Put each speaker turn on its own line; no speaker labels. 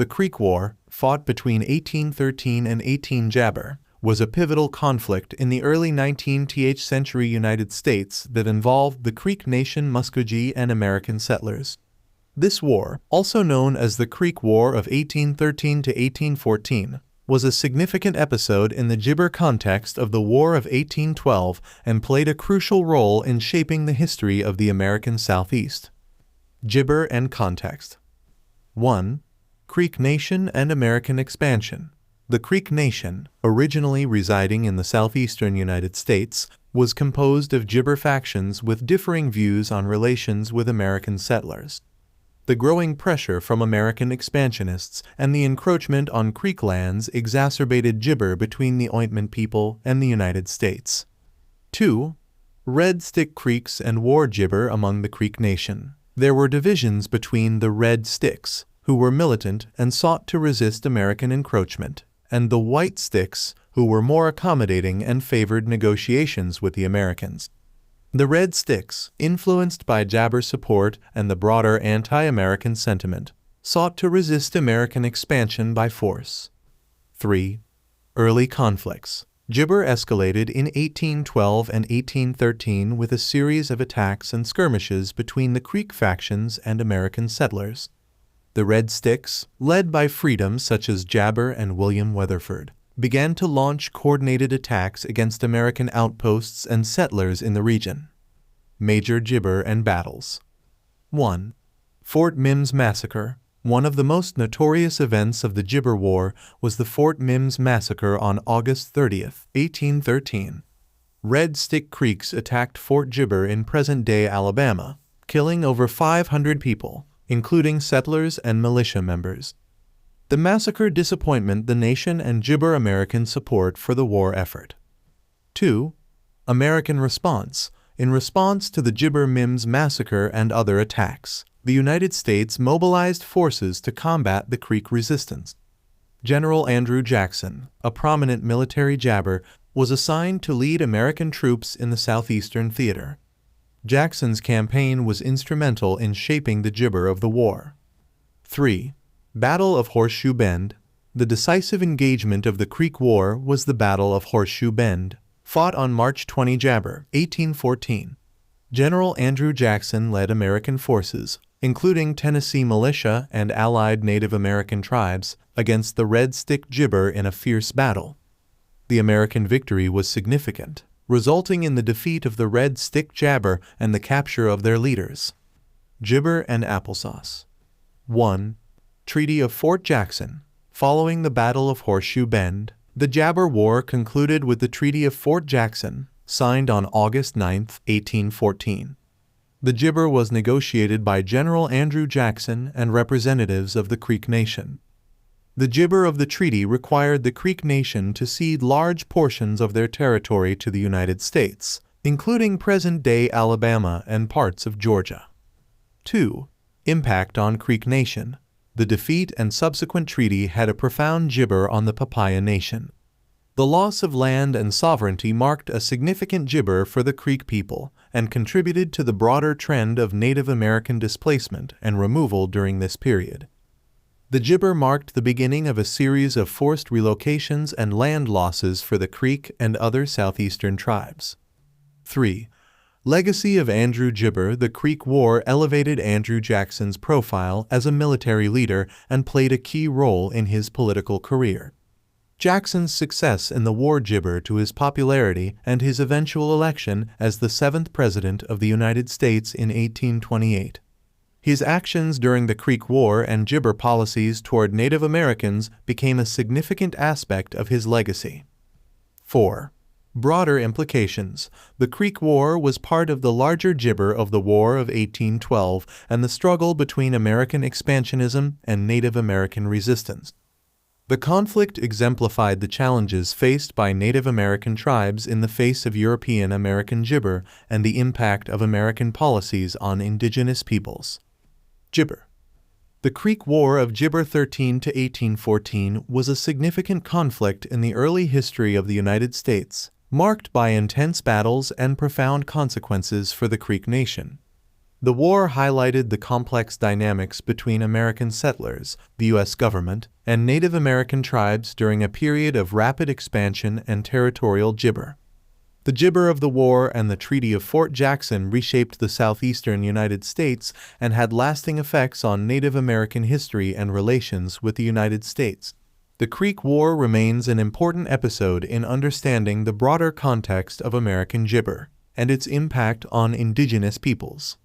The Creek War, fought between 1813 and 18 Jabber, was a pivotal conflict in the early 19th century United States that involved the Creek Nation Muskogee and American settlers. This war, also known as the Creek War of 1813 to 1814, was a significant episode in the Jibber context of the War of 1812 and played a crucial role in shaping the history of the American Southeast. Jibber and context. 1. Creek Nation and American expansion. The Creek Nation, originally residing in the southeastern United States, was composed of Jibber factions with differing views on relations with American settlers. The growing pressure from American expansionists and the encroachment on Creek lands exacerbated Jibber between the Ointment people and the United States. 2. Red Stick Creeks and War Jibber among the Creek Nation. There were divisions between the Red Sticks, who were militant and sought to resist American encroachment, and the White Sticks, who were more accommodating and favored negotiations with the Americans. The Red Sticks, influenced by Jabber support and the broader anti-American sentiment, sought to resist American expansion by force. 3. Early conflicts. Jibber escalated in 1812 and 1813 with a series of attacks and skirmishes between the Creek factions and American settlers. The Red Sticks, led by freedoms such as Jabber and William Weatherford, began to launch coordinated attacks against American outposts and settlers in the region. Major Jibber and battles. 1. Fort Mims Massacre. One of the most notorious events of the Jibber War was the Fort Mims Massacre on August 30, 1813. Red Stick Creeks attacked Fort Jibber in present-day Alabama, killing over 500 people, including settlers and militia members. The massacre disappointed the nation and Jibber American support for the war effort. 2. American response. In response to the Jibber Mims Massacre and other attacks, the United States mobilized forces to combat the Creek resistance. General Andrew Jackson, a prominent military Jabber, was assigned to lead American troops in the Southeastern Theater. Jackson's campaign was instrumental in shaping the Jibber of the war. 3. Battle of Horseshoe Bend. The decisive engagement of the Creek War was the Battle of Horseshoe Bend, fought on March 20 Jabber, 1814. General Andrew Jackson led American forces, including Tennessee militia and allied Native American tribes, against the Red Stick Jibber in a fierce battle. The American victory was significant, resulting in the defeat of the Red Stick Jabber and the capture of their leaders. Jibber and applesauce. 1. Treaty of Fort Jackson. Following the Battle of Horseshoe Bend, the Jabber War concluded with the Treaty of Fort Jackson, signed on August 9, 1814. The Jibber was negotiated by General Andrew Jackson and representatives of the Creek Nation. The Jibber of the treaty required the Creek Nation to cede large portions of their territory to the United States, including present-day Alabama and parts of Georgia. 2. Impact on Creek Nation. The defeat and subsequent treaty had a profound Jibber on the Papaya Nation. The loss of land and sovereignty marked a significant Jibber for the Creek people and contributed to the broader trend of Native American displacement and removal during this period. The Jibber marked the beginning of a series of forced relocations and land losses for the Creek and other southeastern tribes. 3. Legacy of Andrew Jibber. The Creek War elevated Andrew Jackson's profile as a military leader and played a key role in his political career. Jackson's success in the war Jibber to his popularity and his eventual election as the 7th President of the United States in 1828. His actions during the Creek War and Jibber policies toward Native Americans became a significant aspect of his legacy. 4. Broader implications. The Creek War was part of the larger Jibber of the War of 1812 and the struggle between American expansionism and Native American resistance. The conflict exemplified the challenges faced by Native American tribes in the face of European American Jibber and the impact of American policies on indigenous peoples. Jibber. The Creek War of Jibber 13 to 1814 was a significant conflict in the early history of the United States, marked by intense battles and profound consequences for the Creek Nation. The war highlighted the complex dynamics between American settlers, the U.S. government, and Native American tribes during a period of rapid expansion and territorial gibber. The gibber of the war and the Treaty of Fort Jackson reshaped the southeastern United States and had lasting effects on Native American history and relations with the United States. The Creek War remains an important episode in understanding the broader context of American gibber and its impact on indigenous peoples.